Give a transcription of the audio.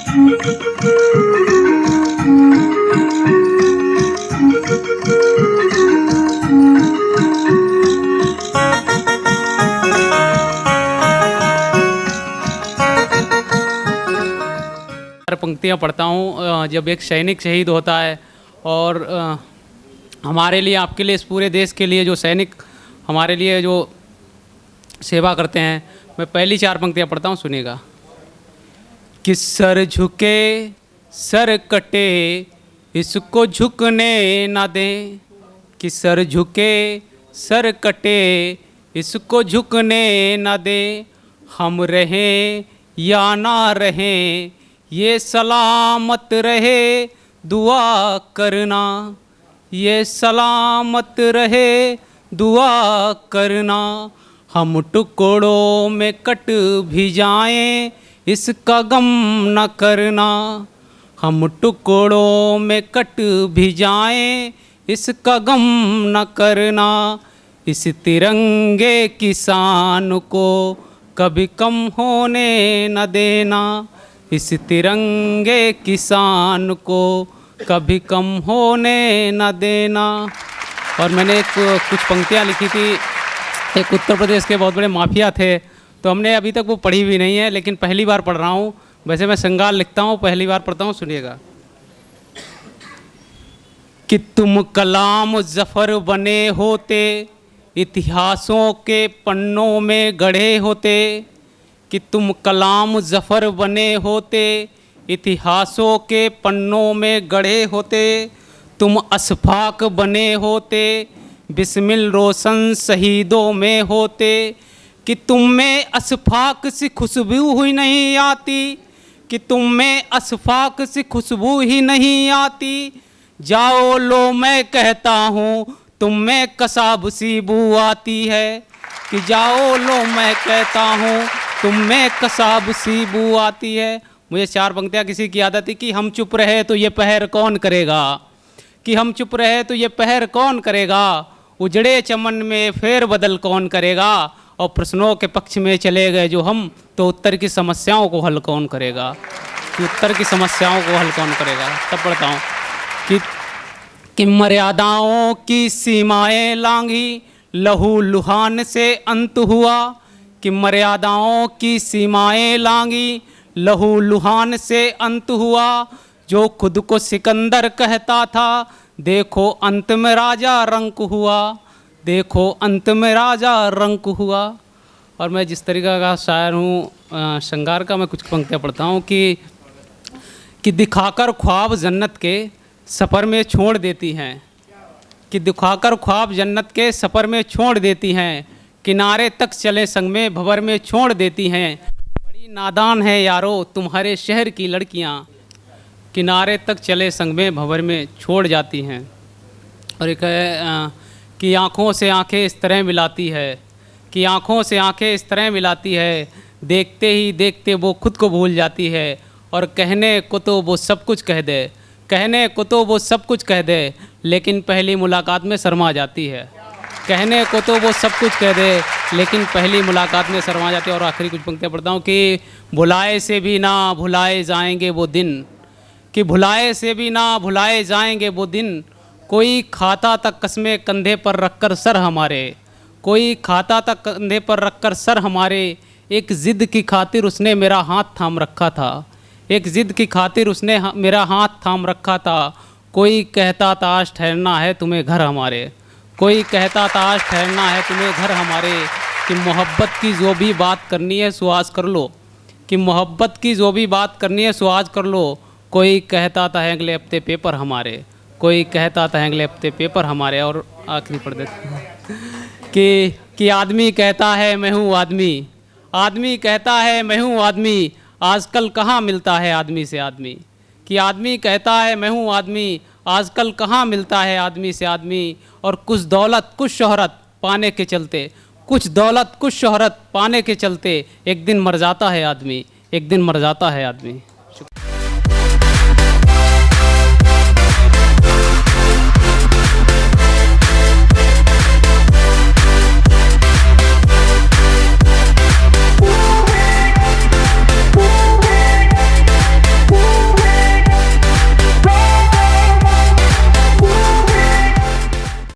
पंक्तियाँ पढ़ता हूँ। जब एक सैनिक शहीद होता है और हमारे लिए, आपके लिए, इस पूरे देश के लिए जो सैनिक हमारे लिए जो सेवा करते हैं, मैं पहली 4 पंक्तियाँ पढ़ता हूँ, सुनिएगा। कि सर झुके सर कटे इसको झुकने ना दें, कि सर झुके सर कटे इसको झुकने ना दें, हम रहें या ना रहें ये सलामत रहे दुआ करना, ये सलामत रहे दुआ करना, हम टुकड़ों में कट भी जाएं इसका गम न करना, हम टुकड़ों में कट भी जाएं इसका गम न करना, इस तिरंगे की शान को कभी कम होने न देना, इस तिरंगे की शान को कभी कम होने न देना। और मैंने कुछ पंक्तियाँ लिखी थी। एक उत्तर प्रदेश के बहुत बड़े माफिया थे, तो हमने अभी तक वो पढ़ी भी नहीं है, लेकिन पहली बार पढ़ रहा हूँ। वैसे मैं श्रृंगार लिखता हूँ, पहली बार पढ़ता हूँ, सुनिएगा। कि तुम कलाम ज़फ़र बने होते इतिहासों के पन्नों में गढ़े होते, कि तुम कलाम ज़फ़र बने होते इतिहासों के पन्नों में गढ़े होते, तुम अशफाक बने होते बिस्मिल रोशन शहीदों में होते, कि तुम में अशफाक सी खुशबू ही नहीं आती, कि तुम में अशफाक सी खुशबू ही नहीं आती, जाओ लो मैं कहता हूँ तुम में कसाब सी बू आती है, कि जाओ लो मैं कहता हूँ तुम में कसाब सी बू आती है। मुझे 4 पंक्तियाँ किसी की आदत थी। कि हम चुप रहे तो ये पहर कौन करेगा, कि हम चुप रहे तो ये पहर कौन करेगा, उजड़े चमन में फेर बदल कौन करेगा, और प्रश्नों के पक्ष में चले गए जो हम तो उत्तर की समस्याओं को हल कौन करेगा, कि उत्तर की समस्याओं को हल कौन करेगा। तब पढ़ता हूँ कि मर्यादाओं की सीमाएं लांघी लहू लुहान से अंत हुआ, कि मर्यादाओं की सीमाएं लांघी लहू लुहान से अंत हुआ, जो खुद को सिकंदर कहता था देखो अंत में राजा रंक हुआ, देखो अंत में राजा रंक हुआ। और मैं जिस तरीक़ा का शायर हूँ श्रृंगार का, मैं कुछ पंक्तियाँ पढ़ता हूँ। कि दिखाकर ख्वाब जन्नत के सफ़र में छोड़ देती हैं, कि दिखाकर ख्वाब जन्नत के सफ़र में छोड़ देती हैं, किनारे तक चले संग में भंवर में छोड़ देती हैं, बड़ी नादान है यारो तुम्हारे शहर की लड़कियाँ, किनारे तक चले संग में भंवर में छोड़ जाती हैं। और एक है कि आँखों से आँखें इस तरह मिलाती है, कि आँखों से आँखें इस तरह मिलाती है, देखते ही देखते वो खुद को भूल जाती है, और कहने को तो वो सब कुछ कह दे, कहने को तो वो सब कुछ कह दे, लेकिन पहली मुलाकात में शर्मा जाती है, कहने को तो वो सब कुछ कह दे लेकिन पहली मुलाकात में शर्मा जाती है। और आखिरी कुछ पंक्तियाँ पढ़ता हूँ। कि भुलाए से भी ना भुलाए जाएंगे वो दिन, कि भुलाए से भी ना भुलाए जाएंगे वो दिन, कोई खाता तक कस्में कंधे पर रखकर सर हमारे, कोई खाता तक कंधे पर रखकर सर हमारे, एक ज़िद की खातिर उसने मेरा हाथ थाम रखा था, एक ज़िद की खातिर उसने मेरा हाथ थाम रखा था, कोई कहता था आज ठहरना है तुम्हें घर हमारे, कोई कहता था आज ठहरना है तुम्हें घर हमारे, कि मोहब्बत की जो भी बात करनी है सो आज कर लो, कि मोहब्बत की जो भी बात करनी है सो आज कर लो, कोई कहता था अगले हफ्ते पेपर हमारे, कोई कहता था अगले हफ्ते पेपर हमारे। और आखिरी पढ़ देते हैं कि आदमी कहता है मैं हूँ आदमी, आदमी कहता है मैं हूँ आदमी, आजकल कहाँ मिलता है आदमी से आदमी, कि आदमी कहता है मैं हूँ आदमी, आजकल कहाँ मिलता है आदमी से आदमी, और कुछ दौलत कुछ शोहरत पाने के चलते, कुछ दौलत कुछ शोहरत पाने के चलते एक दिन मर जाता है आदमी, एक दिन मर जाता है आदमी।